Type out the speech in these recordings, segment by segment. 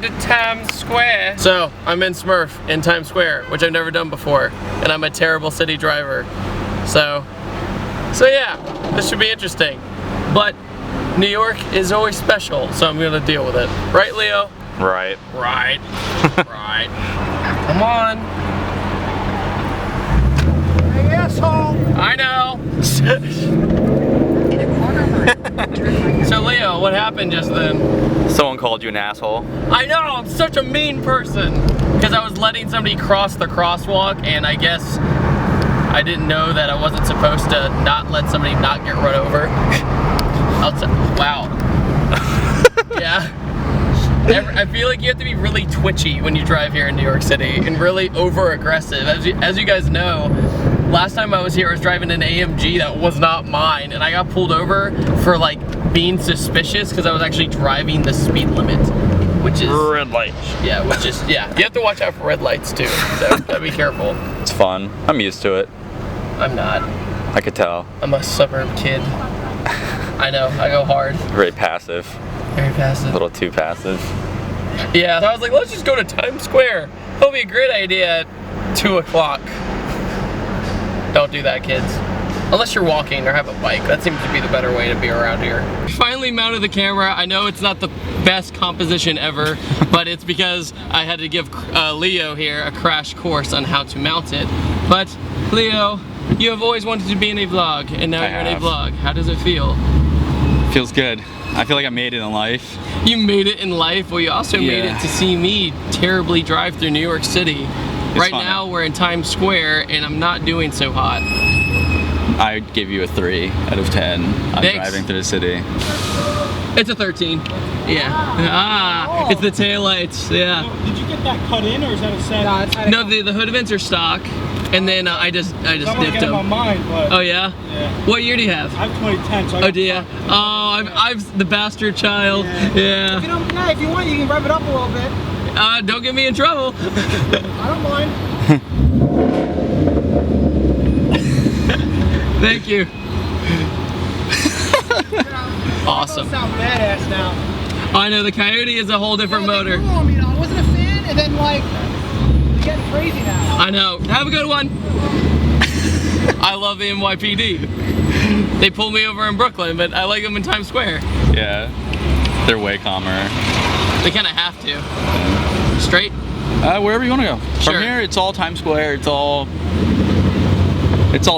to Times Square. So, I'm in Smurf in Times Square, which I've never done before, and I'm a terrible city driver. So yeah, this should be interesting. But New York is always special, so I'm gonna deal with it. Right, Leo? Right. Right. Right. Come on. Hey, asshole! I know. So Leo, what happened just then? Someone called you an asshole. I know, I'm such a mean person. Because I was letting somebody cross the crosswalk, and I guess I didn't know that I wasn't supposed to not let somebody not get run over. Wow. Yeah. I feel like you have to be really twitchy when you drive here in New York City and really over aggressive. As you guys know, last time I was here I was driving an AMG that was not mine, and I got pulled over for like being suspicious because I was actually driving the speed limit, which is red light. Yeah, you have to watch out for red lights too, so gotta be careful. It's fun. I'm used to it. I'm not. I could tell. I'm a suburb kid. I know, I go hard. Very passive. Very passive. A little too passive. Yeah, so I was like, let's just go to Times Square. It'll be a great idea at 2 o'clock. Don't do that, kids. Unless you're walking or have a bike. That seems to be the better way to be around here. Finally mounted the camera. I know it's not the best composition ever, but it's because I had to give Leo here a crash course on how to mount it. But Leo, you have always wanted to be in a vlog, and now you're in a vlog. How does it feel? Feels good. I feel like I made it in life. You made it in life. Well, you also made it to see me terribly drive through New York City. Right now we're in Times Square and I'm not doing so hot. I'd give you a 3 out of 10 on driving through the city. It's a 13. Yeah. It's the taillights. Yeah. Did you get that cut in, or is that a set? No, the hood vents are stock, and then I just dipped them. On mine, but Oh yeah? Yeah. What year do you have? I have 2010, so I Oh, do you? Oh, I'm the bastard child. Yeah. If you want, you can rev it up a little bit. Don't get me in trouble. I don't mind. Thank you. Awesome. Sound badass now. I know, the Coyote is a whole different motor. I wasn't a fan, and then like, you're getting crazy now. I know. Have a good one. I love the NYPD. They pulled me over in Brooklyn, but I like them in Times Square. Yeah, they're way calmer. They kind of have to. Straight? Wherever you want to go. Sure. From here, it's all Times Square. It's all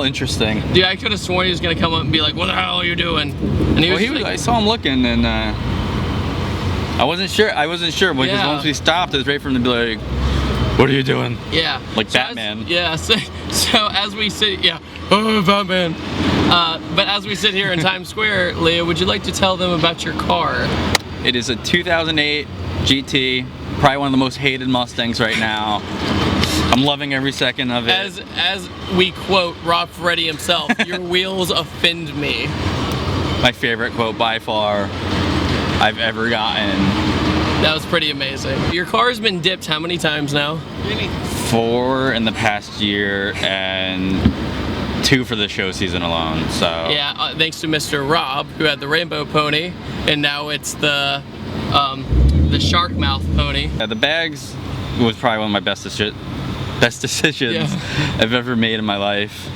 interesting. Dude, I could have sworn he was gonna come up and be like, "What the hell are you doing?" And he was like, I saw him looking, and I wasn't sure. Because once we stopped, I was ready for him to be like, "What are you doing?" Yeah. Like Batman. So as we sit, oh, Batman. But as we sit here in Times Square, Leah, would you like to tell them about your car? It is a 2008 GT, probably one of the most hated Mustangs right now. I'm loving every second of it. As we quote Rob Ferretti himself, your wheels offend me. My favorite quote by far I've ever gotten. That was pretty amazing. Your car's been dipped how many times now? 4 in the past year and 2 for the show season alone. So yeah, thanks to Mr. Rob, who had the rainbow pony, and now it's the shark mouth pony. the bags was probably one of my best decisions I've ever made in my life.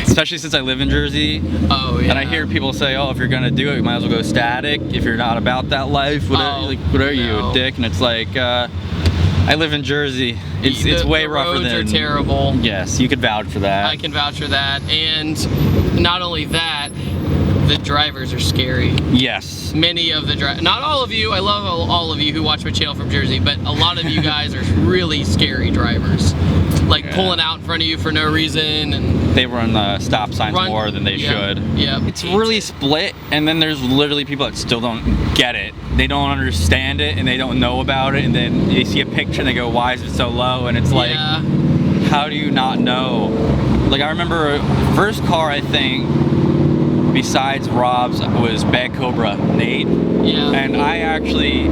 Especially since I live in Jersey. Oh yeah. And I hear people say, "Oh, if you're gonna do it, you might as well go static. If you're not about that life, what are you, a dick?" And it's like, I live in Jersey. It's way rougher than. The roads are terrible. Yes, you could vouch for that. I can vouch for that, and not only that, the drivers are scary. Yes. Many of the drivers, not all of you. I love all of you who watch my channel from Jersey, but a lot of you guys are really scary drivers. Like pulling out in front of you for no reason, and they run the stop signs more than they should. Yeah. It's really split, and then there's literally people that still don't get it. They don't understand it, and they don't know about it, and then they see a picture and they go, "Why is it so low?" And it's like, how do you not know? Like, I remember first car I think besides Rob's was Bad Cobra, Nate. Yeah. And I actually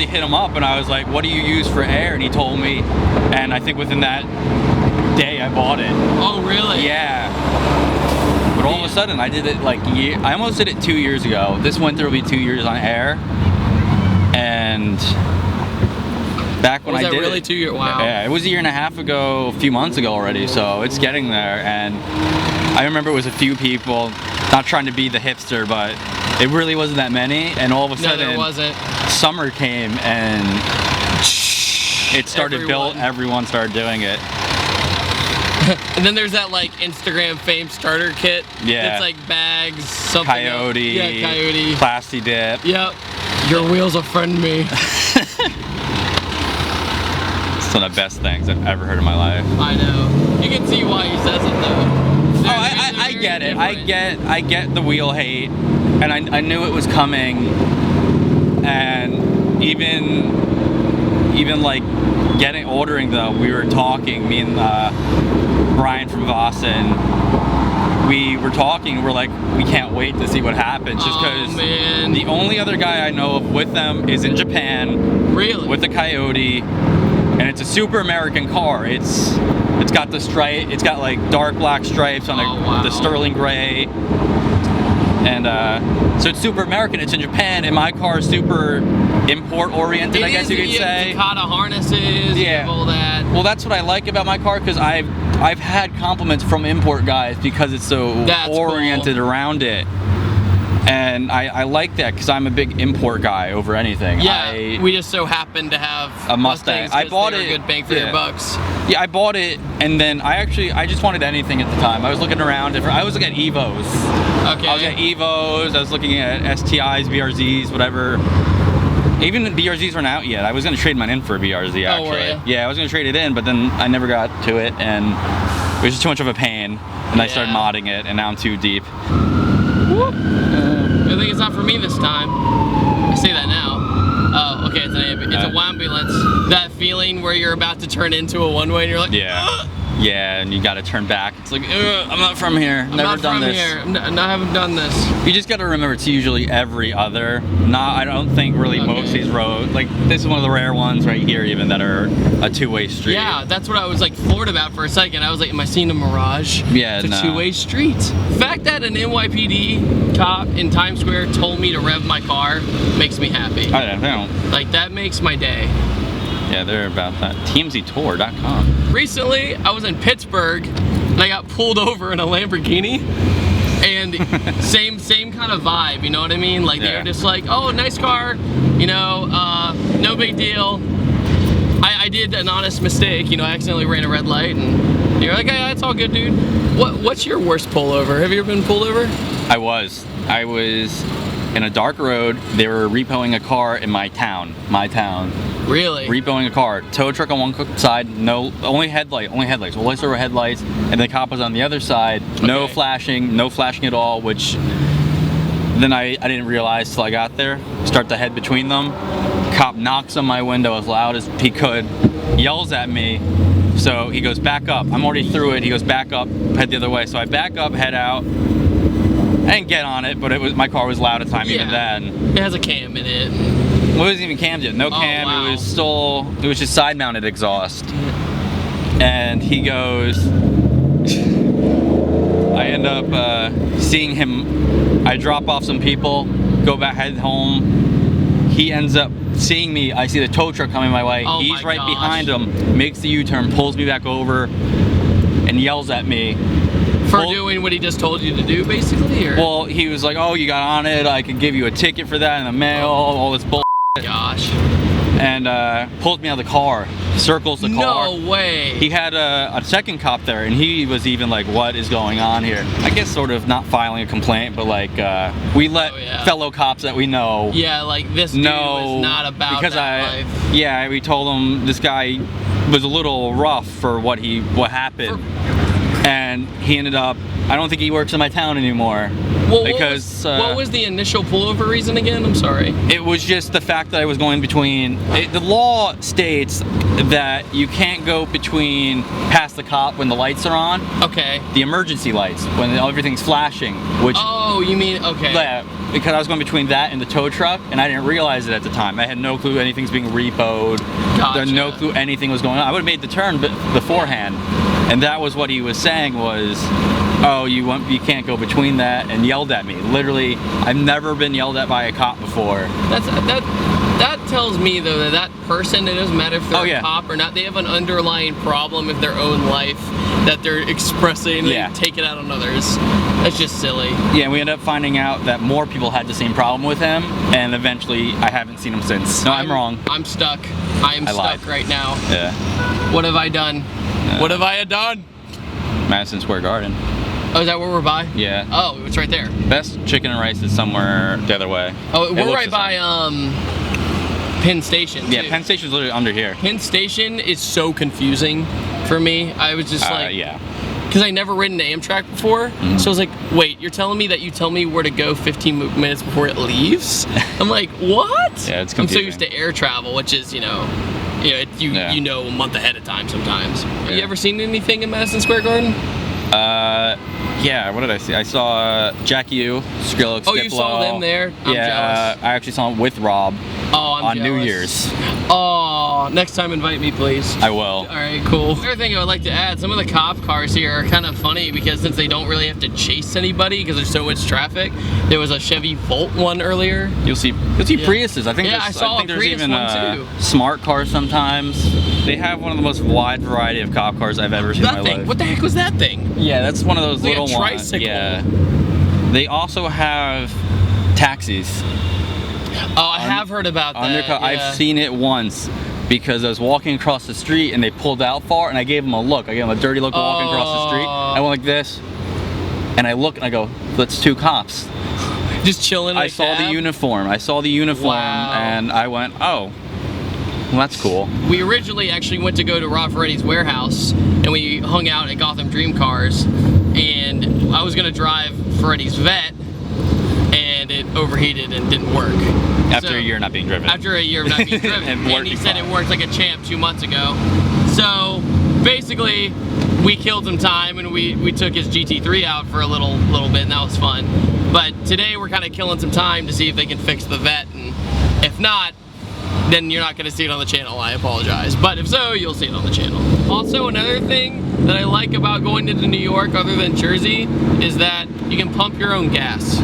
hit him up and I was like, "What do you use for air?" And he told me, and I think within that day I bought it. Oh really? Yeah. But all of a sudden I did it like I almost did it 2 years ago. This winter will be 2 years on air. And and back when Was I that did really it, 2 years? Wow. Yeah, it was a year and a half ago, a few months ago already, so it's getting there. And I remember it was a few people, not trying to be the hipster, but it really wasn't that many. And all of a No, sudden, there wasn't. summer came and it started everyone started doing it. And then there's that like Instagram fame starter kit. Yeah. It's like bags, something. Coyote. Yeah, Coyote. Plasti dip. Yep. Your wheels offend me. It's one of the best things I've ever heard in my life. I know. You can see why he says it though. I get it. I get the wheel hate, and I knew it was coming. And even like ordering though, we were talking, me and Brian from Vossen, we were talking, we're like, we can't wait to see what happens, just because the only other guy I know of with them is in Japan. Really? With the Coyote, and it's a super American car. It's got the stripe, it's got like dark black stripes on the sterling gray. And so it's super American. It's in Japan, and my car is super import oriented, I guess you could say. Takata harnesses, yeah, all that. Well, that's what I like about my car, because I've had compliments from import guys because it's so oriented around it. And I like that, because I'm a big import guy over anything. Yeah, we just so happen to have a Mustang. I bought it. Good bang for your bucks. Yeah, I bought it, and then I just wanted anything at the time. I was looking around. I was looking at Evos. Okay. I was looking at Evos. I was looking at STIs, BRZs, whatever. Even the BRZs weren't out yet. I was going to trade mine in for a BRZ, actually. Oh, were you? Yeah, I was going to trade it in, but then I never got to it, and it was just too much of a pain. And I started modding it, and now I'm too deep. Good thing it's not for me this time. I say that now. Oh, okay, it's a ambulance. That feeling where you're about to turn into a one-way and you're like, yeah. ugh! Yeah, and you gotta turn back. It's like, I'm not from here. Never done this. I haven't done this. You just gotta remember, it's usually every other. I don't think really most of these roads, like this is one of the rare ones right here even that are a two-way street. Yeah, that's what I was like floored about for a second. I was like, am I seeing a mirage? Yeah, it's a two-way street. The fact that an NYPD cop in Times Square told me to rev my car makes me happy. I don't know. Like, that makes my day. Yeah, they're about that. TMZtour.com. Recently, I was in Pittsburgh and I got pulled over in a Lamborghini, and same kind of vibe, you know what I mean? Like, they were just like, oh, nice car, you know, no big deal. I did an honest mistake, you know, I accidentally ran a red light, and you're like, hey, it's all good, dude. What's your worst pullover? Have you ever been pulled over? I was in a dark road. They were repoing a car in my town. Really? Repoing a car. Tow truck on one side, only headlights. Well, lights over headlights, and the cop was on the other side. Okay. No flashing at all, which then I didn't realize till I got there. Start to head between them. Cop knocks on my window as loud as he could, yells at me. So he goes, back up. I'm already through it. He goes, back up, head the other way. So I back up, head out. I didn't get on it, but my car was loud at the time even then. It has a cam in it. It wasn't even cammed yet. No cam. Wow. It was just side mounted exhaust. And he goes, I end up seeing him. I drop off some people, go back, head home. He ends up seeing me. I see the tow truck coming my way. He's right behind him, makes the U-turn, pulls me back over, and yells at me. For doing what he just told you to do, basically? Or? Well, he was like, oh, you got on it, I could give you a ticket for that in the mail, all this bull. Gosh. And pulls me out of the car, circles the car. No way. He had a second cop there, and he was even like, what is going on here? I guess sort of not filing a complaint, but like, we let fellow cops that we know. Yeah, like this dude was not about that life. Yeah, we told him this guy was a little rough for what happened. And he ended up, I don't think he works in my town anymore. Well, what was the initial pullover reason again? I'm sorry. It was just the fact that I was going between, the law states that you can't go between past the cop when the lights are on. Okay. The emergency lights, when everything's flashing, which... Oh, you mean, okay. Yeah, because I was going between that and the tow truck, and I didn't realize it at the time. I had no clue anything's being repoed. Gotcha. No clue anything was going on. I would have made the turn beforehand. And that was what he was saying was, oh, you can't go between that, and yelled at me. Literally, I've never been yelled at by a cop before. that tells me though that that person, it doesn't matter if they're a cop or not, they have an underlying problem with their own life that they're expressing, they take it out on others. That's just silly. Yeah, we ended up finding out that more people had the same problem with him, and eventually I haven't seen him since. No, I'm wrong. I'm stuck. I am stuck right now. Yeah. What have I done? What have I done? Madison Square Garden. Oh, is that where we're by? Yeah. Oh, it's right there. Best chicken and rice is somewhere the other way. Oh, we're right by Penn Station, too. Yeah, Penn Station's literally under here. Penn Station is so confusing for me. I was just like... Yeah. Because I never ridden Amtrak before, so I was like, wait, you're telling me that you tell me where to go 15 minutes before it leaves? I'm like, what? Yeah, it's confusing. I'm so used to air travel, which is, you know a month ahead of time sometimes. Have you ever seen anything in Madison Square Garden? Yeah, what did I see? I saw Jack U, Skrillex, Oh, you saw them there? I'm jealous. I actually saw them with Rob on jealous. New Year's. Oh, next time invite me, please. I will. All right, cool. Another thing I would like to add, some of the cop cars here are kind of funny because since they don't really have to chase anybody because there's so much traffic. There was a Chevy Volt one earlier. You'll see Priuses. I think I saw a there's Prius even one too. Smart cars sometimes. They have one of the most wide variety of cop cars I've ever seen in my life. What the heck was that thing? Yeah, that's one of those Like little a tricycle. ones. Yeah. They also have taxis. Oh, I have heard about that. Yeah. I've seen it once because I was walking across the street and they pulled out far and I gave them a look. I gave them a dirty look walking across the street. I went like this and I look and I go, that's two cops. Just chilling. I saw the uniform. Wow. And I went, oh, well, that's cool. We originally actually went to go to Rob Ferretti's warehouse and we hung out at Gotham Dream Cars, and I was gonna drive Ferretti's Vet and it overheated and didn't work. After a year not being driven. After a year of not being driven. and he said it worked like a champ 2 months ago. So basically we killed some time and we took his GT3 out for a little bit, and that was fun. But today we're kind of killing some time to see if they can fix the Vet, and if not, then you're not going to see it on the channel. I apologize. But if so, you'll see it on the channel. Also, another thing that I like about going into New York other than Jersey is that you can pump your own gas.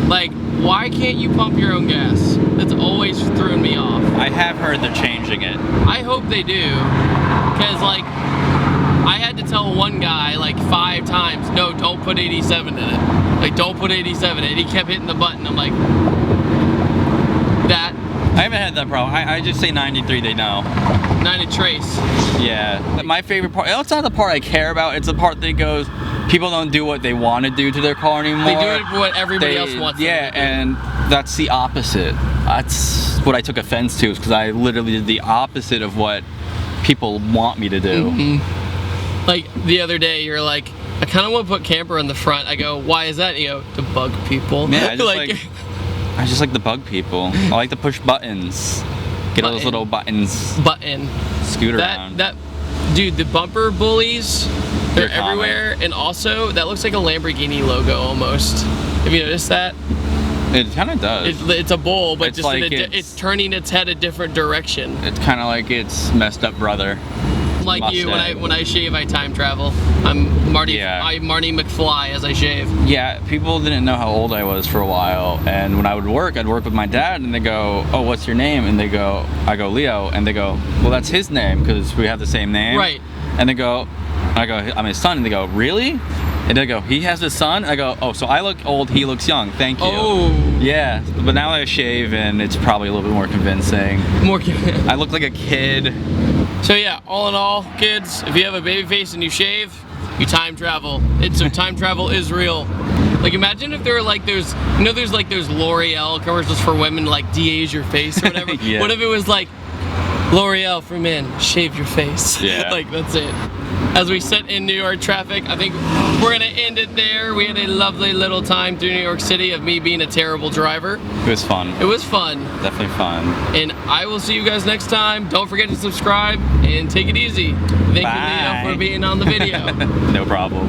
Like, why can't you pump your own gas? That's always thrown me off. I have heard they're changing it. I hope they do. Because, like, I had to tell one guy like 5 times, no, don't put 87 in it. Like, don't put 87 in it. He kept hitting the button. I'm like, that. I haven't had that problem. I just say 93, they know. 90 Trace. Yeah. My favorite part, it's not the part I care about, it's the part that goes, people don't do what they want to do to their car anymore. They do it for what everybody else wants them to do. And that's the opposite. That's what I took offense to, is because I literally did the opposite of what people want me to do. Mm-hmm. Like, the other day, you're like, I kind of want to put camper in the front. I go, why is that? You go, to bug people. Yeah, I just like the bug people. I like to push buttons. Get all those little buttons. Scoot around. Dude, the bumper bullies, they're common. everywhere. And also, that looks like a Lamborghini logo almost. Have you noticed that? It kind of does. It's a bull, but It's just like it's turning its head a different direction. It's kind of like its messed up brother. Like Mustang. you, when I shave, I time travel. I'm Marty McFly as I shave. Yeah, people didn't know how old I was for a while, and when I would work, I'd work with my dad, and they go, oh, what's your name? And I go, Leo, and they go, well, that's his name, because we have the same name. Right. And they go, I go, I'm his son, and they go, really? And they go, he has a son? I go, oh, so I look old, he looks young, thank you. Oh. Yeah, but now I shave, and it's probably a little bit more convincing. I look like a kid. So yeah, all in all, kids, if you have a baby face and you shave, you time travel. So time travel is real. Like, imagine if there were like there's like those L'Oreal commercials for women, like de-age your face or whatever. Yeah. What if it was like L'Oreal for men, shave your face? Yeah. Like, that's it. As we sit in New York traffic, I think we're gonna end it there. We had a lovely little time through New York City of me being a terrible driver. It was fun. It was fun. Definitely fun. And I will see you guys next time. Don't forget to subscribe and take it easy. Thank you, Leo, for being on the video. No problem.